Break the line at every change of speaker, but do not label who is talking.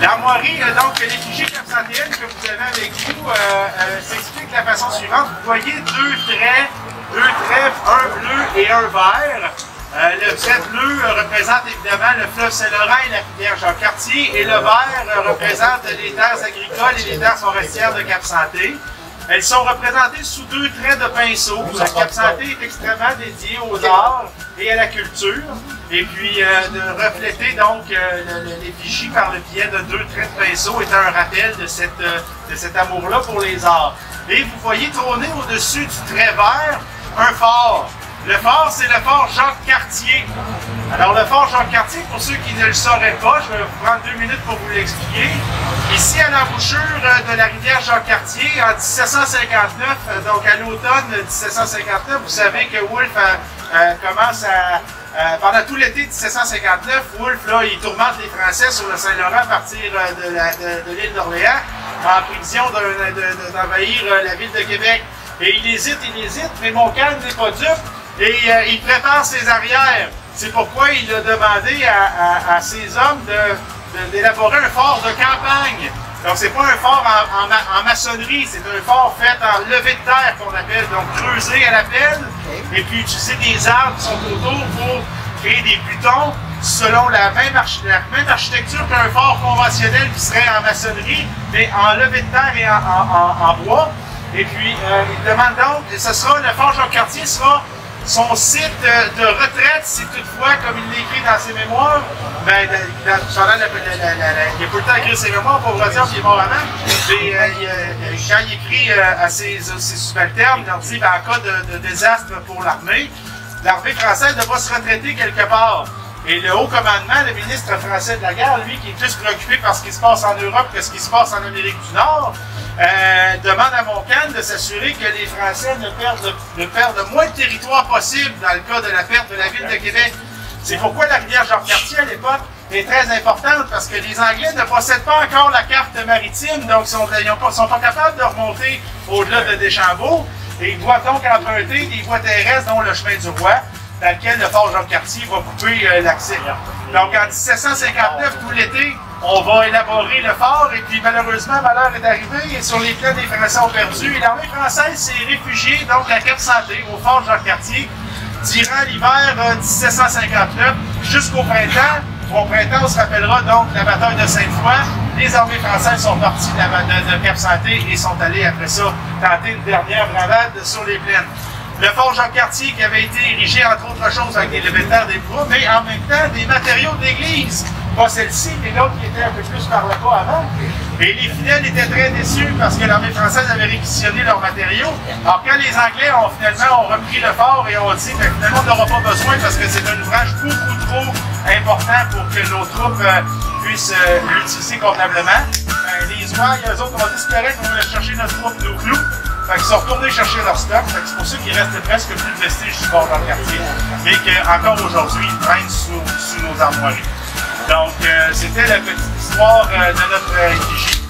L'armoirie, donc, l'effigie capsantéenne que vous avez avec vous s'explique de la façon suivante. Vous voyez deux traits, un bleu et un vert. Le trait bleu représente évidemment le fleuve Saint-Laurent et la rivière Jacques-Cartier, et le vert représente les terres agricoles et les terres forestières de Cap-Santé. Elles sont représentées sous deux traits de pinceau. La Cap-Santé est extrêmement dédiée aux arts et à la culture, et puis de refléter donc l'effigie par le biais de deux traits de pinceau est un rappel de cet amour-là pour les arts. Et vous voyez trôner au-dessus du trait vert un phare. Le phare, c'est le phare Jacques-Cartier. Alors, le phare Jacques-Cartier, pour ceux qui ne le sauraient pas, je vais vous prendre 2 minutes pour vous l'expliquer. Ici, à l'embouchure de la rivière Jacques-Cartier, en 1759, donc à l'automne 1759, vous savez que Wolfe commence à... pendant tout l'été 1759, Wolfe, là, il tourmente les Français sur le Saint-Laurent à partir de l'île d'Orléans, en prévision d'envahir la ville de Québec. Et il hésite, mais Montcalm n'est pas dupe. Et il prépare ses arrières. C'est pourquoi il a demandé à ses hommes d'élaborer un fort de campagne. Donc, c'est pas un fort en maçonnerie, c'est un fort fait en levée de terre qu'on appelle, donc creusé à la pelle, et puis utiliser des arbres qui sont autour pour créer des butons selon la même architecture qu'un fort conventionnel qui serait en maçonnerie, mais en levée de terre et en bois. Et puis, il demande donc, ce sera, le fort Jacques-Cartier sera son site de retraite, si toutefois, comme il l'écrit dans ses mémoires, ben, il a pas le temps d'écrire ses mémoires, pour vous dire qu'il est mort avant, mais quand il écrit à ses subalternes, il leur dit, ben, en cas de désastre pour l'armée française devra se retraiter quelque part. Et le haut commandement, le ministre français de la guerre, lui, qui est plus préoccupé par ce qui se passe en Europe que ce qui se passe en Amérique du Nord, demande à Montcalm de s'assurer que les Français ne perdent le moins de territoire possible dans le cas de la perte de la ville de Québec. C'est pourquoi la rivière Jacques-Cartier, à l'époque, est très importante, parce que les Anglais ne possèdent pas encore la carte maritime, donc ils ne sont pas capables de remonter au-delà de Deschambault, et ils doivent donc emprunter des voies terrestres, dont le chemin du Roi, dans lequel le fort Jacques-Cartier va couper l'accès. Donc en 1759, tout l'été, on va élaborer le fort, et puis malheureusement, malheur est arrivé, et sur les plans, les Français ont perdu, et l'armée française s'est réfugiée donc à Cap-Santé, au fort Jacques-Cartier, durant l'hiver 1759 jusqu'au printemps. Au printemps, on se rappellera donc la bataille de Sainte-Foy. Les armées françaises sont parties de Cap-Santé et sont allées après ça tenter une dernière bravade sur les plaines. Le fort Jacques-Cartier qui avait été érigé, entre autres choses, avec des levées-de-terre, des bois, mais en même temps des matériaux de l'église. Pas celle-ci, mais l'autre qui était un peu plus par le bas avant. Et les fidèles étaient très déçus parce que l'armée française avait réquisitionné leurs matériaux. Alors quand les Anglais ont finalement repris le fort et ont dit que finalement on n'aura pas besoin parce que c'est un ouvrage beaucoup trop important pour que nos troupes puissent l'utiliser convenablement, les Ouailles, eux autres, ont dit c'est correct, on va aller chercher notre troupe de clous. Fait qu'ils sont retournés chercher leur stock. C'est pour ça qu'il reste presque plus de vestiges du fort Jacques-Cartier, mais qu'encore aujourd'hui, ils traînent sous nos armoiries. Donc, c'était la petite histoire de notre effigie.